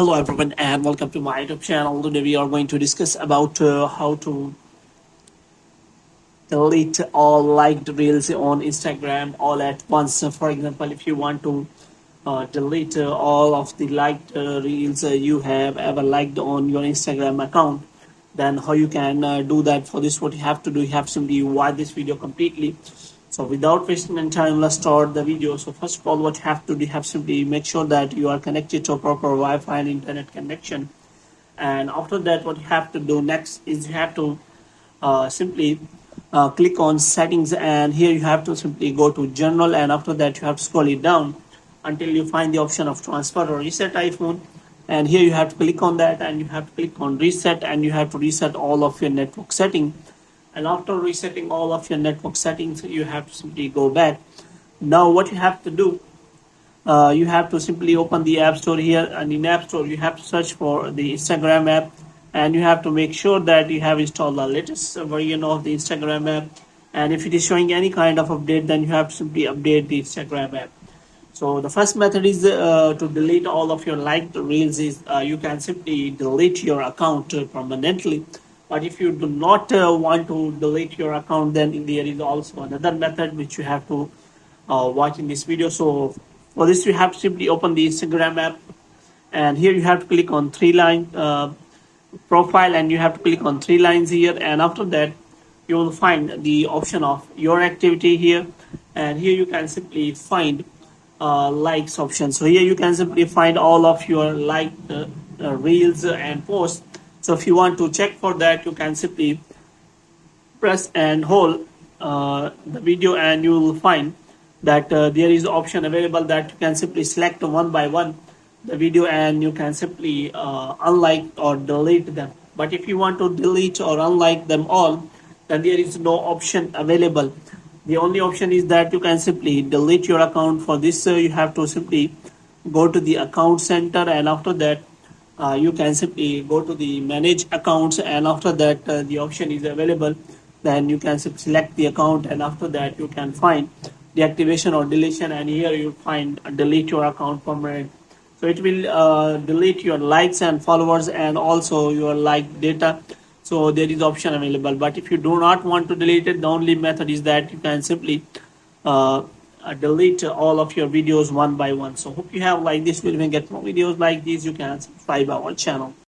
Hello everyone and welcome to my YouTube channel. Today we are going to discuss about how to delete all liked reels on Instagram all at once. So for example, if you want to delete all of the liked reels you have ever liked on your Instagram account, then how you can do that. For this, what you have to do, you have to simply watch this video completely. So without wasting any time, let's start the video. So first of all, what you have to do, you have to simply make sure that you are connected to a proper Wi-Fi and internet connection. And after that, what you have to do next is you have to simply click on settings, and here you have to simply go to general, and after that you have to scroll it down until you find the option of transfer or reset iPhone. And here you have to click on that, and you have to click on reset, and you have to reset all of your network setting. And after resetting all of your network settings, you have to simply go back. Now what you have to do, you have to simply open the App Store here, and in App Store you have to search for the Instagram app, and you have to make sure that you have installed the latest version of the Instagram app. And if it is showing any kind of update, then you have to simply update the Instagram app. So the first method is to delete all of your liked reels. Is you can simply delete your account permanently. But if you do not want to delete your account, then there is also another method which you have to watch in this video. So for this, you have to simply open the Instagram app, and here you have to click on three line profile, and you have to click on three lines here, and after that you will find the option of your activity here, and here you can simply find likes option. So here you can simply find all of your liked reels and posts. So if you want to check for that, you can simply press and hold the video, and you will find that there is option available that you can simply select one by one the video, and you can simply unlike or delete them. But if you want to delete or unlike them all, then there is no option available. The only option is that you can simply delete your account. For this, you have to simply go to the account center, and after that you can simply go to the manage accounts, and after that the option is available. Then you can select the account, and after that you can find deactivation or deletion, and here you find delete your account permanent. So it will delete your likes and followers and also your like data. So there is option available. But if you do not want to delete it, the only method is that you can simply delete all of your videos one by one. So hope you have liked this video. When you get more videos like these, you can subscribe our channel.